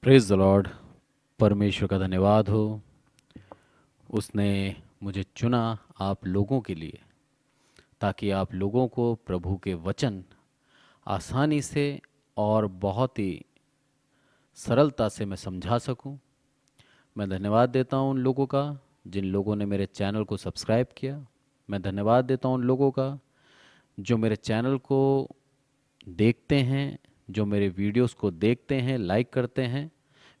Praise the Lord. परमेश्वर का धन्यवाद हो। उसने मुझे चुना आप लोगों के लिए, ताकि आप लोगों को प्रभु के वचन आसानी से और बहुत ही सरलता से मैं समझा सकूं। मैं धन्यवाद देता हूं उन लोगों का जिन लोगों ने मेरे चैनल को सब्सक्राइब किया। मैं धन्यवाद देता हूं उन लोगों का जो मेरे चैनल को देखते हैं, जो मेरे वीडियोस को देखते हैं, लाइक करते हैं।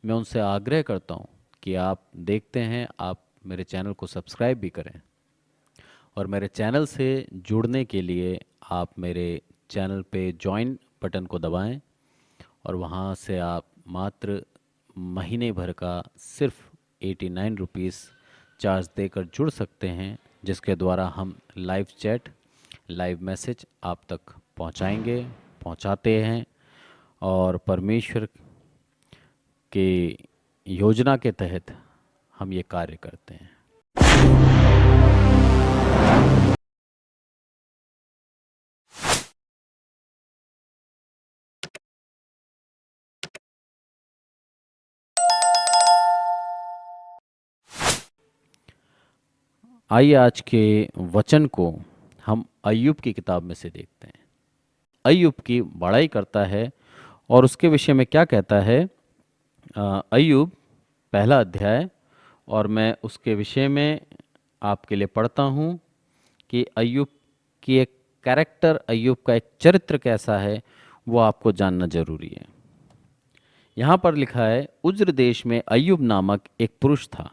मैं उनसे आग्रह करता हूं कि आप देखते हैं, आप मेरे चैनल को सब्सक्राइब भी करें। और मेरे चैनल से जुड़ने के लिए आप मेरे चैनल पे जॉइन बटन को दबाएं और वहाँ से आप मात्र महीने भर का सिर्फ 89 रुपीज़ चार्ज देकर जुड़ सकते हैं, जिसके द्वारा हम लाइव चैट, लाइव मैसेज आप तक पहुँचाते हैं और परमेश्वर के योजना के तहत हम ये कार्य करते हैं। आइए आज के वचन को हम अय्यूब की किताब में से देखते हैं। अय्यूब की बड़ाई करता है और उसके विषय में क्या कहता है। अय्यूब पहला अध्याय, और मैं उसके विषय में आपके लिए पढ़ता हूँ कि अय्यूब की एक कैरेक्टर, अय्यूब का एक चरित्र कैसा है, वो आपको जानना जरूरी है। यहाँ पर लिखा है, उज्र देश में अय्यूब नामक एक पुरुष था।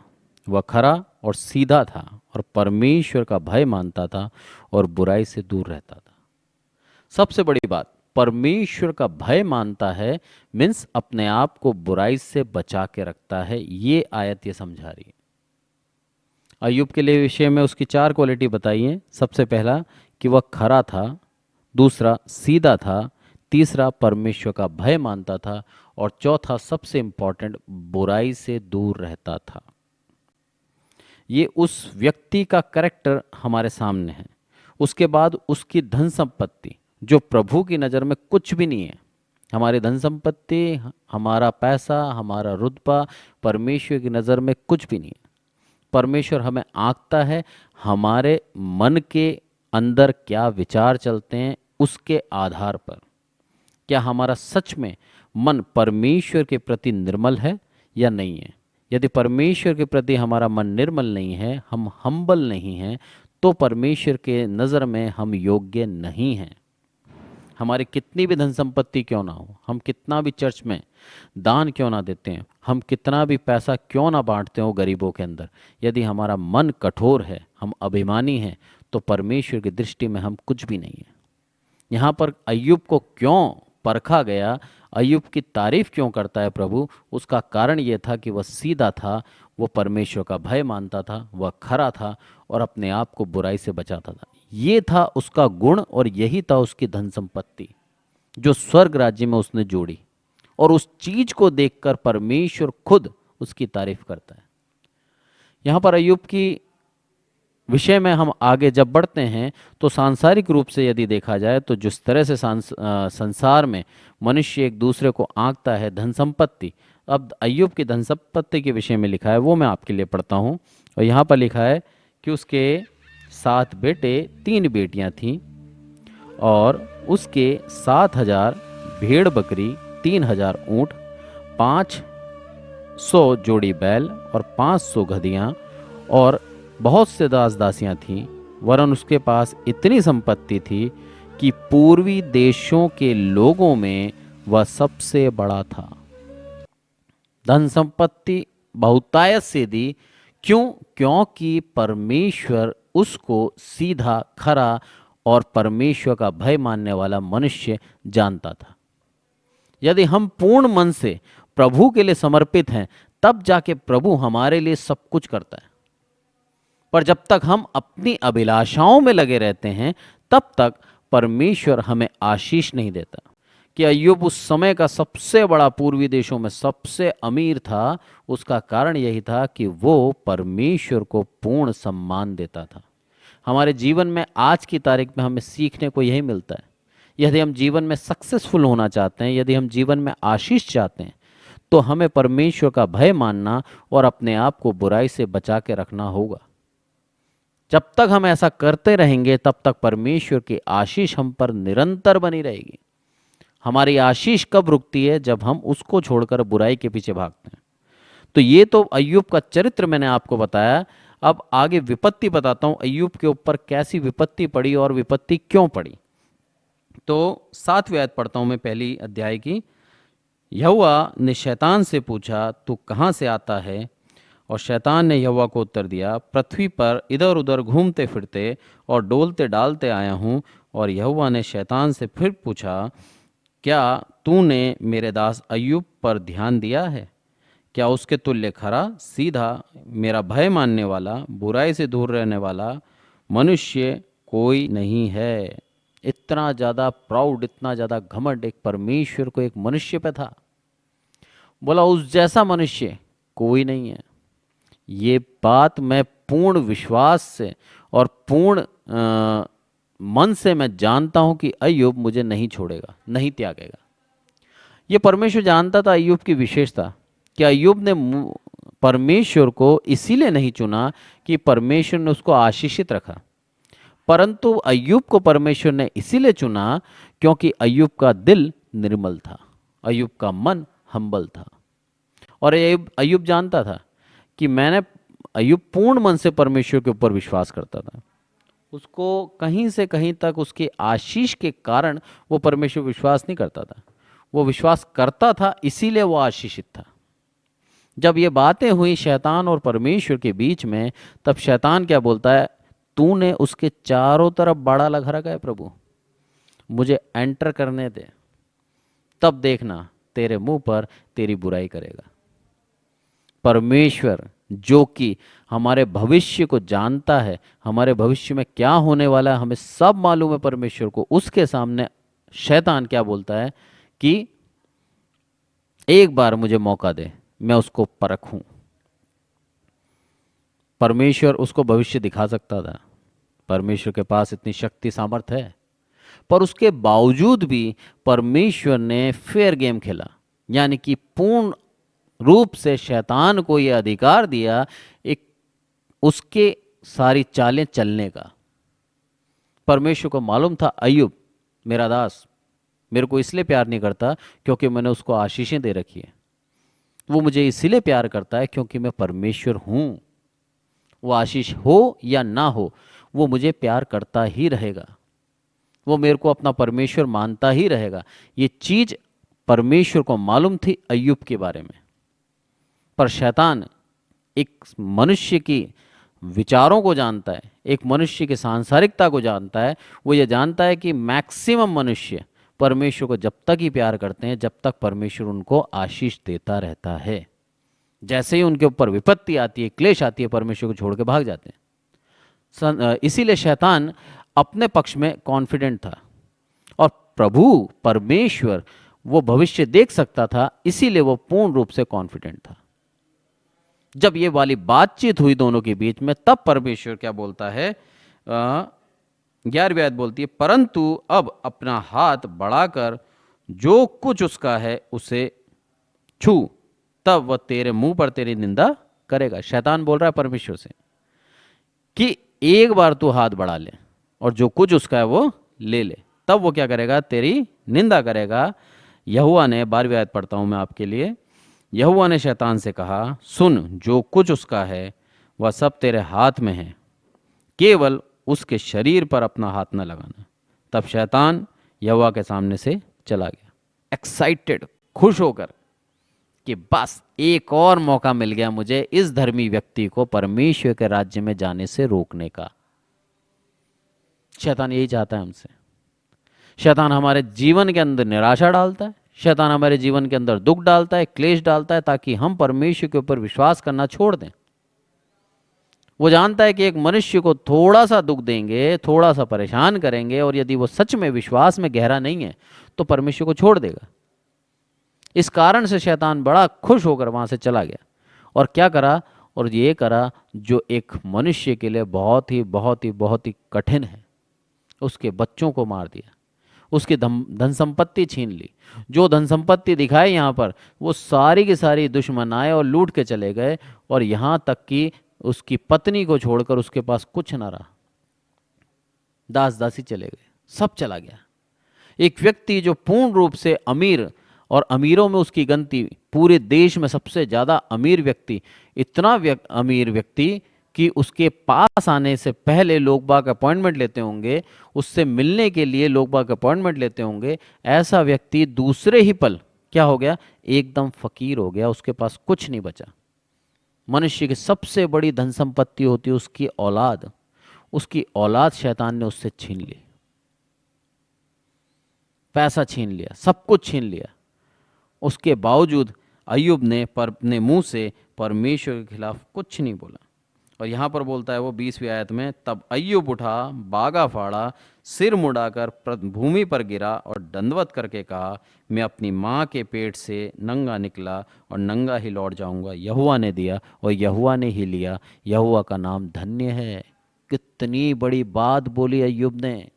वह खरा और सीधा था और परमेश्वर का भय मानता था और बुराई से दूर रहता था। सबसे बड़ी बात, परमेश्वर का भय मानता है, मीन्स अपने आप को बुराई से बचा के रखता है। ये आयत ये समझा रही है। अय्यूब के लिए विषय में उसकी 4 क्वालिटी बताइए। सबसे पहला कि वह खरा था, दूसरा सीधा था, तीसरा परमेश्वर का भय मानता था, और चौथा सबसे इंपॉर्टेंट, बुराई से दूर रहता था। ये उस व्यक्ति का कैरेक्टर हमारे सामने है। उसके बाद उसकी धन संपत्ति, जो प्रभु की नज़र में कुछ भी नहीं है। हमारी धन संपत्ति, हमारा पैसा, हमारा रुतबा परमेश्वर की नज़र में कुछ भी नहीं है। परमेश्वर हमें आंकता है हमारे मन के अंदर क्या विचार चलते हैं, उसके आधार पर। क्या हमारा सच में मन परमेश्वर के प्रति निर्मल है या नहीं है। यदि परमेश्वर के प्रति हमारा मन निर्मल नहीं है, हम हम्बल नहीं हैं, तो परमेश्वर के नज़र में हम योग्य नहीं हैं। हमारी कितनी भी धन संपत्ति क्यों ना हो, हम कितना भी चर्च में दान क्यों ना देते हैं, हम कितना भी पैसा क्यों ना बांटते हो गरीबों के अंदर, यदि हमारा मन कठोर है, हम अभिमानी हैं, तो परमेश्वर की दृष्टि में हम कुछ भी नहीं है। यहाँ पर अय्यूब को क्यों परखा गया, अय्यूब की तारीफ क्यों करता है प्रभु, उसका कारण यह था कि वह सीधा था, वह परमेश्वर का भय मानता था, वह खरा था और अपने आप को बुराई से बचाता था। ये था उसका गुण और यही था उसकी धन संपत्ति जो स्वर्ग राज्य में उसने जोड़ी। और उस चीज को देखकर परमेश्वर खुद उसकी तारीफ करता है। यहाँ पर अय्यूब की विषय में हम आगे जब बढ़ते हैं तो सांसारिक रूप से यदि देखा जाए तो जिस तरह से संसार में मनुष्य एक दूसरे को आंकता है धन संपत्ति, अब अय्यूब की धन संपत्ति के विषय में लिखा है, वो मैं आपके लिए पढ़ता हूँ। और यहाँ पर लिखा है कि उसके 7 बेटे 3 बेटियाँ थीं और उसके 7,000 भेड़ बकरी, 3,000 ऊँट, 500 जोड़ी बैल और 500 गधियाँ और बहुत से दास दासियां थीं। वरन उसके पास इतनी संपत्ति थी कि पूर्वी देशों के लोगों में वह सबसे बड़ा था। धन संपत्ति बहुतायत से दी। क्यों? क्योंकि परमेश्वर उसको सीधा, खरा और परमेश्वर का भय मानने वाला मनुष्य जानता था। यदि हम पूर्ण मन से प्रभु के लिए समर्पित हैं, तब जाके प्रभु हमारे लिए सब कुछ करता है। पर जब तक हम अपनी अभिलाषाओं में लगे रहते हैं, तब तक परमेश्वर हमें आशीष नहीं देता। कि अय्यूब उस समय का सबसे बड़ा, पूर्वी देशों में सबसे अमीर था, उसका कारण यही था कि वो परमेश्वर को पूर्ण सम्मान देता था। हमारे जीवन में आज की तारीख में हमें सीखने को यही मिलता है। यदि हम जीवन में सक्सेसफुल होना चाहते हैं, यदि हम जीवन में आशीष चाहते हैं, तो हमें परमेश्वर का भय मानना और अपने आप को बुराई से बचा के रखना होगा। जब तक हम ऐसा करते रहेंगे तब तक परमेश्वर की आशीष हम पर निरंतर बनी रहेगी। हमारी आशीष कब रुकती है? जब हम उसको छोड़कर बुराई के पीछे भागते हैं। तो ये तो अय्यूब का चरित्र मैंने आपको बताया। अब आगे विपत्ति बताता हूं, अय्यूब के ऊपर कैसी विपत्ति पड़ी और विपत्ति क्यों पड़ी। तो 7वीं आयत पढ़ता हूं मैं पहली अध्याय की। यहोवा ने शैतान से पूछा, तू कहाँ से आता है? और शैतान ने यहोवा को उत्तर दिया, पृथ्वी पर इधर उधर घूमते फिरते और डोलते डालते आया हूँ। और यहोवा ने शैतान से फिर पूछा, क्या तूने मेरे दास अय्यूब पर ध्यान दिया है? क्या उसके तुल्य खरा, सीधा, मेरा भय मानने वाला, बुराई से दूर रहने वाला मनुष्य कोई नहीं है। इतना ज़्यादा प्राउड, इतना ज़्यादा घमंड एक परमेश्वर को एक मनुष्य पे था। बोला उस जैसा मनुष्य कोई नहीं है। ये बात मैं पूर्ण विश्वास से और पूर्ण मन से मैं जानता हूं कि अय्यूब मुझे नहीं छोड़ेगा, नहीं त्यागेगा। ये परमेश्वर जानता था अय्यूब की विशेषता कि अय्यूब ने परमेश्वर को इसीलिए नहीं चुना कि परमेश्वर ने उसको आशीषित रखा, परंतु अय्यूब को परमेश्वर ने इसीलिए चुना क्योंकि अय्यूब का दिल निर्मल था, अय्यूब का मन हम्बल था। और अय्यूब जानता था कि अय्यूब पूर्ण मन से परमेश्वर के ऊपर विश्वास करता था। उसको कहीं से कहीं तक उसके आशीष के कारण वो परमेश्वर विश्वास नहीं करता था, वो विश्वास करता था इसीलिए वो आशीषित था। जब ये बातें हुई शैतान और परमेश्वर के बीच में, तब शैतान क्या बोलता है? तूने उसके चारों तरफ बाड़ा लगा रखा है प्रभु, मुझे एंटर करने दे, तब देखना तेरे मुंह पर तेरी बुराई करेगा। परमेश्वर जो कि हमारे भविष्य को जानता है, हमारे भविष्य में क्या होने वाला है हमें सब मालूम है परमेश्वर को, उसके सामने शैतान क्या बोलता है कि एक बार मुझे मौका दे, मैं उसको परखूं। परमेश्वर उसको भविष्य दिखा सकता था, परमेश्वर के पास इतनी शक्ति सामर्थ्य है, पर उसके बावजूद भी परमेश्वर ने फेयर गेम खेला, यानी कि पूर्ण रूप से शैतान को यह अधिकार दिया एक उसके सारी चालें चलने का। परमेश्वर को मालूम था अय्यूब मेरा दास मेरे को इसलिए प्यार नहीं करता क्योंकि मैंने उसको आशीषें दे रखी है, वो मुझे इसलिए प्यार करता है क्योंकि मैं परमेश्वर हूं। वो आशीष हो या ना हो वो मुझे प्यार करता ही रहेगा, वो मेरे को अपना परमेश्वर मानता ही रहेगा। ये चीज परमेश्वर को मालूम थी अय्यूब के बारे में। पर शैतान एक मनुष्य की विचारों को जानता है, एक मनुष्य की सांसारिकता को जानता है। वो ये जानता है कि मैक्सिमम मनुष्य परमेश्वर को जब तक ही प्यार करते हैं जब तक परमेश्वर उनको आशीष देता रहता है। जैसे ही उनके ऊपर विपत्ति आती है, क्लेश आती है, परमेश्वर को छोड़ के भाग जाते हैं। इसीलिए शैतान अपने पक्ष में कॉन्फिडेंट था और प्रभु परमेश्वर वो भविष्य देख सकता था, इसीलिए वो पूर्ण रूप से कॉन्फिडेंट था। जब ये वाली बातचीत हुई दोनों के बीच में, तब परमेश्वर क्या बोलता है? 11वीं आयत बोलती है, परंतु अब अपना हाथ बढ़ाकर जो कुछ उसका है उसे छू, तब वह तेरे मुंह पर तेरी निंदा करेगा। शैतान बोल रहा है परमेश्वर से कि एक बार तू हाथ बढ़ा ले और जो कुछ उसका है वो ले ले, तब वो क्या करेगा? तेरी निंदा करेगा। यहोवा ने 12वीं आयत पढ़ता हूं मैं आपके लिए। यहोवा ने शैतान से कहा, सुन, जो कुछ उसका है वह सब तेरे हाथ में है, केवल उसके शरीर पर अपना हाथ न लगाना। तब शैतान यहोवा के सामने से चला गया, एक्साइटेड, खुश होकर कि बस एक और मौका मिल गया मुझे इस धर्मी व्यक्ति को परमेश्वर के राज्य में जाने से रोकने का। शैतान यही चाहता है हमसे। शैतान हमारे जीवन के अंदर निराशा डालता है, शैतान हमारे जीवन के अंदर दुख डालता है, क्लेश डालता है, ताकि हम परमेश्वर के ऊपर विश्वास करना छोड़ दें। वो जानता है कि एक मनुष्य को थोड़ा सा दुख देंगे, थोड़ा सा परेशान करेंगे, और यदि वो सच में विश्वास में गहरा नहीं है तो परमेश्वर को छोड़ देगा। इस कारण से शैतान बड़ा खुश होकर वहां से चला गया और क्या करा? और ये करा जो एक मनुष्य के लिए बहुत ही बहुत ही बहुत ही कठिन है, उसके बच्चों को मार दिया, उसकी धन संपत्ति छीन ली। जो धन संपत्ति दिखाई यहाँ पर वो सारी की सारी दुश्मन आए और लूट के चले गए, और यहाँ तक कि उसकी पत्नी को छोड़कर उसके पास कुछ ना रहा, दास दासी चले गए, सब चला गया। एक व्यक्ति जो पूर्ण रूप से अमीर, और अमीरों में उसकी गिनती पूरे देश में सबसे ज़्यादा अमीर व्यक्ति, इतना अमीर व्यक्ति कि उसके पास आने से पहले लोग बाग अपॉइंटमेंट लेते होंगे, उससे मिलने के लिए लोग बाग अपॉइंटमेंट लेते होंगे, ऐसा व्यक्ति दूसरे ही पल क्या हो गया, एकदम फकीर हो गया, उसके पास कुछ नहीं बचा। मनुष्य की सबसे बड़ी धन संपत्ति होती है उसकी औलाद, उसकी औलाद शैतान ने उससे छीन ली, पैसा छीन लिया, सब कुछ छीन लिया। उसके बावजूद अय्यूब ने अपने मुंह से परमेश्वर के खिलाफ कुछ नहीं बोला। और यहाँ पर बोलता है वो 20वीं आयत में, तब अय्यूब उठा, बागा फाड़ा, सिर मुड़ाकर भूमि पर गिरा और दंडवत करके कहा, मैं अपनी माँ के पेट से नंगा निकला और नंगा ही लौट जाऊंगा। यहोवा ने दिया और यहोवा ने ही लिया, यहोवा का नाम धन्य है। कितनी बड़ी बात बोली अय्यूब ने।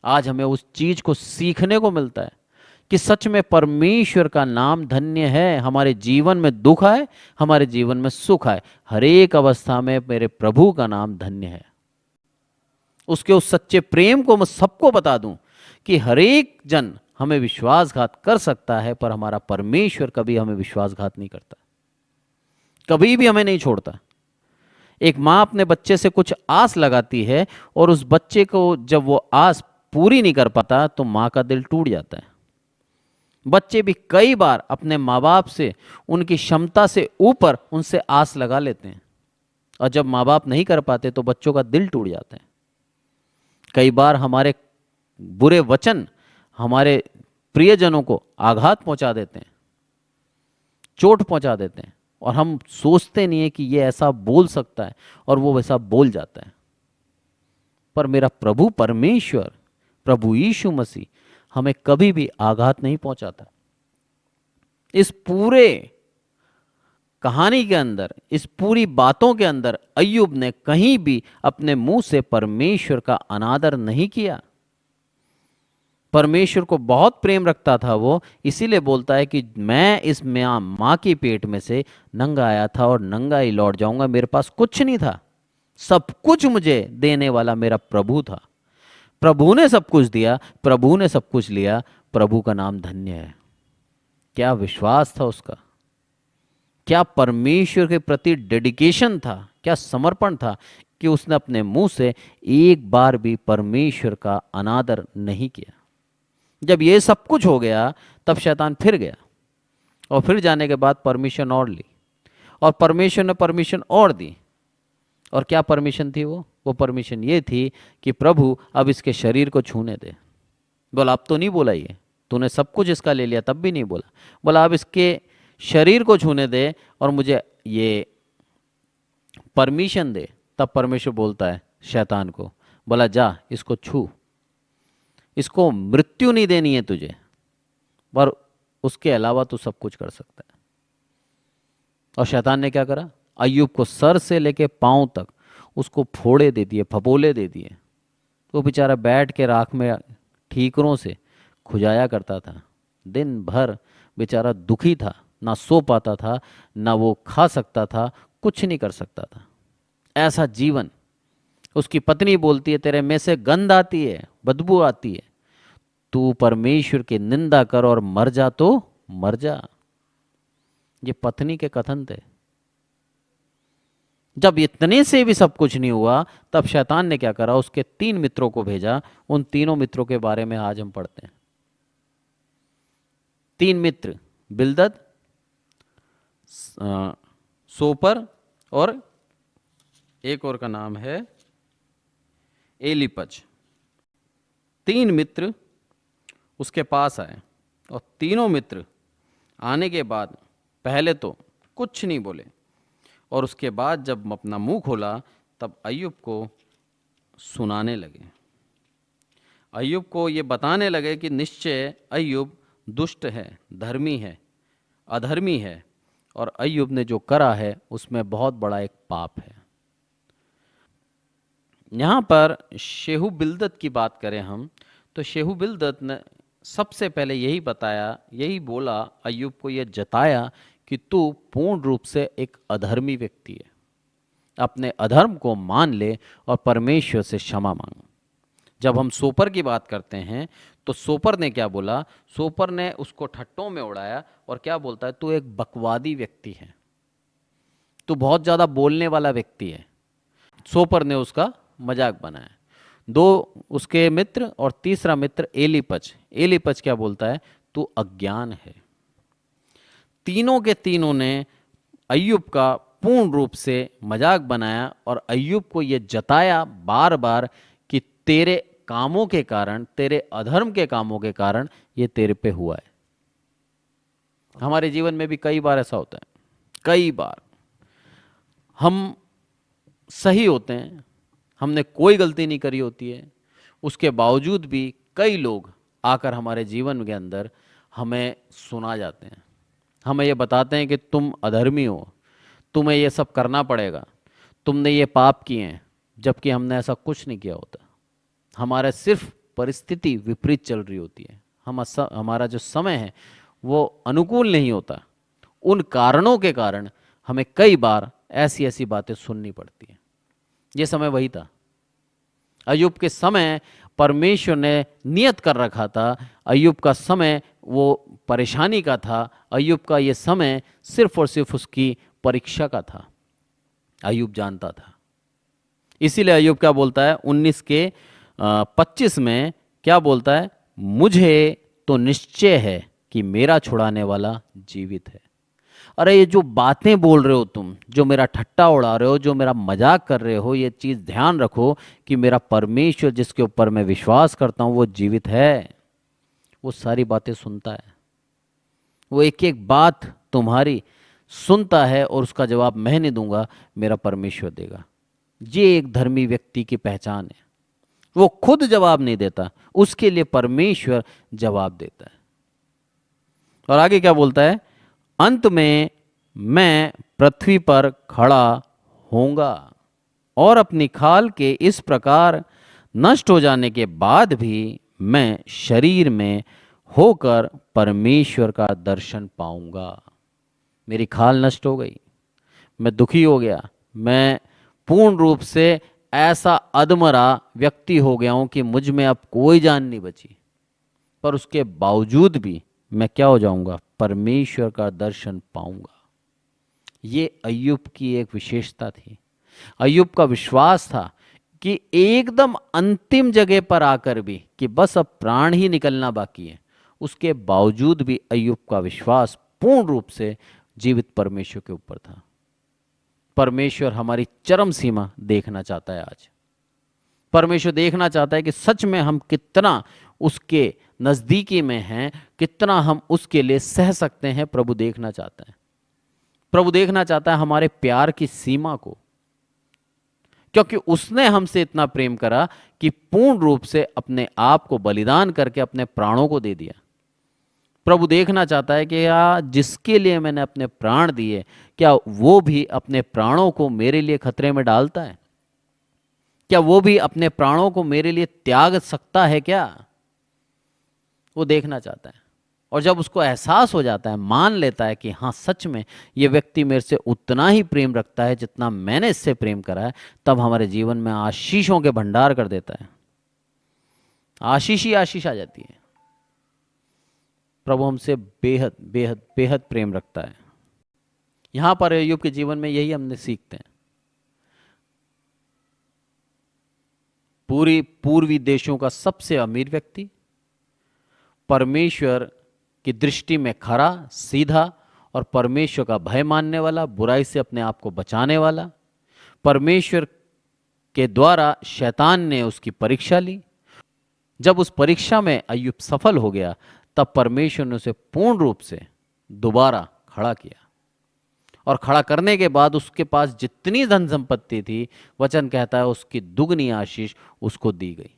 आज हमें उस चीज को सीखने को मिलता है कि सच में परमेश्वर का नाम धन्य है। हमारे जीवन में दुख आए, हमारे जीवन में सुख आए, हर एक अवस्था में मेरे प्रभु का नाम धन्य है। उसके उस सच्चे प्रेम को मैं सबको बता दूं कि हर एक जन हमें विश्वासघात कर सकता है, पर हमारा परमेश्वर कभी हमें विश्वासघात नहीं करता, कभी भी हमें नहीं छोड़ता। एक माँ अपने बच्चे से कुछ आस लगाती है, और उस बच्चे को जब वो आस पूरी नहीं कर पाता तो माँ का दिल टूट जाता है। बच्चे भी कई बार अपने माँ बाप से उनकी क्षमता से ऊपर उनसे आस लगा लेते हैं, और जब माँ बाप नहीं कर पाते तो बच्चों का दिल टूट जाता है। कई बार हमारे बुरे वचन हमारे प्रियजनों को आघात पहुंचा देते हैं, चोट पहुंचा देते हैं, और हम सोचते नहीं है कि ये ऐसा बोल सकता है, और वो वैसा बोल जाता है। पर मेरा प्रभु परमेश्वर, प्रभु यीशु मसीह हमें कभी भी आघात नहीं पहुंचाता। इस पूरे कहानी के अंदर, इस पूरी बातों के अंदर अय्यूब ने कहीं भी अपने मुंह से परमेश्वर का अनादर नहीं किया। परमेश्वर को बहुत प्रेम रखता था वो, इसीलिए बोलता है कि मैं इस माँ के पेट में से नंगा आया था और नंगा ही लौट जाऊंगा। मेरे पास कुछ नहीं था, सब कुछ मुझे देने वाला मेरा प्रभु था। प्रभु ने सब कुछ दिया, प्रभु ने सब कुछ लिया, प्रभु का नाम धन्य है। क्या विश्वास था उसका, क्या परमेश्वर के प्रति डेडिकेशन था, क्या समर्पण था कि उसने अपने मुंह से एक बार भी परमेश्वर का अनादर नहीं किया। जब ये सब कुछ हो गया तब शैतान फिर गया, और फिर जाने के बाद परमिशन और ली, और परमेश्वर ने परमिशन और दी। और क्या परमिशन थी वो परमिशन ये थी कि प्रभु अब इसके शरीर को छूने दे। बोला अब तो नहीं बोला, ये तूने सब कुछ इसका ले लिया तब भी नहीं बोला, बोला अब इसके शरीर को छूने दे और मुझे ये परमिशन दे। तब परमेश्वर बोलता है शैतान को, बोला जा इसको छू, इसको मृत्यु नहीं देनी है तुझे, पर उसके अलावा तू सब कुछ कर सकता है। और शैतान ने क्या करा, अय्यूब को सर से लेके पांव तक उसको फोड़े दे दिए, फपोले दे दिए। वो बेचारा बैठ के राख में ठीकरों से खुजाया करता था, दिन भर बेचारा दुखी था, ना सो पाता था, ना वो खा सकता था, कुछ नहीं कर सकता था। ऐसा जीवन। उसकी पत्नी बोलती है तेरे में से गंध आती है, बदबू आती है, तू परमेश्वर की निंदा कर और मर जा तो मर जा। ये पत्नी के कथन थे। जब इतने से भी सब कुछ नहीं हुआ तब शैतान ने क्या करा, उसके 3 मित्रों को भेजा। उन तीनों मित्रों के बारे में आज हम पढ़ते हैं। 3 मित्र, बिल्दद, सोपर और एक और का नाम है एलीपज। 3 मित्र उसके पास आए, और तीनों मित्र आने के बाद पहले तो कुछ नहीं बोले, और उसके बाद जब अपना मुंह खोला तब अय्यूब को सुनाने लगे। अय्यूब को ये बताने लगे कि निश्चय अय्यूब दुष्ट है, धर्मी है, अधर्मी है, और अय्यूब ने जो करा है उसमें बहुत बड़ा एक पाप है। यहाँ पर शेहू बिल्दत की बात करें हम तो शेहू बिलदत ने सबसे पहले यही बताया, यही बोला, अय्यूब को यह जताया कि तू पूर्ण रूप से एक अधर्मी व्यक्ति है, अपने अधर्म को मान ले और परमेश्वर से क्षमा मांग। जब हम सोपर की बात करते हैं तो सोपर ने क्या बोला, सोपर ने उसको ठट्टों में उड़ाया और क्या बोलता है, तू एक बकवादी व्यक्ति है, तू बहुत ज़्यादा बोलने वाला व्यक्ति है। सोपर ने उसका मजाक बनाया। दो उसके मित्र और तीसरा मित्र एलीपज, एलीपज क्या बोलता है, तू अज्ञान है। तीनों के तीनों ने अय्यूब का पूर्ण रूप से मजाक बनाया और अय्यूब को यह जताया बार बार कि तेरे कामों के कारण, तेरे अधर्म के कामों के कारण ये तेरे पे हुआ है। हमारे जीवन में भी कई बार ऐसा होता है, कई बार हम सही होते हैं, हमने कोई गलती नहीं करी होती है, उसके बावजूद भी कई लोग आकर हमारे जीवन के अंदर हमें सुना जाते हैं, हमें ये बताते हैं कि तुम अधर्मी हो, तुम्हें ये सब करना पड़ेगा, तुमने ये पाप किए हैं, जबकि हमने ऐसा कुछ नहीं किया होता। हमारा सिर्फ परिस्थिति विपरीत चल रही होती है, हमारा जो समय है वो अनुकूल नहीं होता। उन कारणों के कारण हमें कई बार ऐसी ऐसी बातें सुननी पड़ती हैं। ये समय वही था, अय्यूब के समय परमेश्वर ने नियत कर रखा था। अय्यूब का समय वो परेशानी का था, अय्यूब का ये समय सिर्फ और सिर्फ उसकी परीक्षा का था। अय्यूब जानता था, इसीलिए अय्यूब क्या बोलता है 19 के 25 में क्या बोलता है, मुझे तो निश्चय है कि मेरा छुड़ाने वाला जीवित है। अरे ये जो बातें बोल रहे हो तुम, जो मेरा ठट्टा उड़ा रहे हो, जो मेरा मजाक कर रहे हो, ये चीज़ ध्यान रखो कि मेरा परमेश्वर जिसके ऊपर मैं विश्वास करता हूँ वो जीवित है। वो सारी बातें सुनता है, वो एक एक बात तुम्हारी सुनता है और उसका जवाब मैं नहीं दूंगा, मेरा परमेश्वर देगा। ये एक धर्मी व्यक्ति की पहचान है। वो खुद जवाब नहीं देता, उसके लिए परमेश्वर जवाब देता है। और आगे क्या बोलता है, अंत में मैं पृथ्वी पर खड़ा होऊंगा और अपनी खाल के इस प्रकार नष्ट हो जाने के बाद भी मैं शरीर में होकर परमेश्वर का दर्शन पाऊंगा। मेरी खाल नष्ट हो गई, मैं दुखी हो गया, मैं पूर्ण रूप से ऐसा अधमरा व्यक्ति हो गया हूं कि मुझ में अब कोई जान नहीं बची, पर उसके बावजूद भी मैं क्या हो जाऊंगा, परमेश्वर का दर्शन पाऊंगा। ये अय्यूब की एक विशेषता थी। अय्यूब का विश्वास था कि एकदम अंतिम जगह पर आकर भी, कि बस अब प्राण ही निकलना बाकी है, उसके बावजूद भी अय्यूब का विश्वास पूर्ण रूप से जीवित परमेश्वर के ऊपर था। परमेश्वर हमारी चरम सीमा देखना चाहता है आज। परमेश्वर देखना चाहता है कि सच में हम कितना उसके नज़दीकी में हैं, कितना हम उसके लिए सह सकते हैं। प्रभु देखना चाहता है, प्रभु देखना चाहता है हमारे प्यार की सीमा को, क्योंकि उसने हमसे इतना प्रेम करा कि पूर्ण रूप से अपने आप को बलिदान करके अपने प्राणों को दे दिया। प्रभु देखना चाहता है कि या जिसके लिए मैंने अपने प्राण दिए, क्या वो भी अपने प्राणों को मेरे लिए खतरे में डालता है? क्या वो भी अपने प्राणों को मेरे लिए त्याग सकता है क्या? वो देखना चाहता है। और जब उसको एहसास हो जाता है, मान लेता है कि हाँ सच में ये व्यक्ति मेरे से उतना ही प्रेम रखता है जितना मैंने इससे प्रेम करा है, तब हमारे जीवन में आशीषों के भंडार कर देता है। आशीष ही आशीष आ जाती है। प्रभु हमसे बेहद बेहद बेहद प्रेम रखता है। यहां पर अय्यूब के जीवन में यही हमने सीखते हैं। पूरी पूर्वी देशों का सबसे अमीर व्यक्ति, परमेश्वर की दृष्टि में खरा, सीधा और परमेश्वर का भय मानने वाला, बुराई से अपने आप को बचाने वाला। परमेश्वर के द्वारा शैतान ने उसकी परीक्षा ली। जब उस परीक्षा में अय्यूब सफल हो गया, तब परमेश्वर ने उसे पूर्ण रूप से दोबारा खड़ा किया। और खड़ा करने के बाद उसके पास जितनी धन संपत्ति थी, वचन कहता है उसकी दुगनी आशीष उसको दी गई।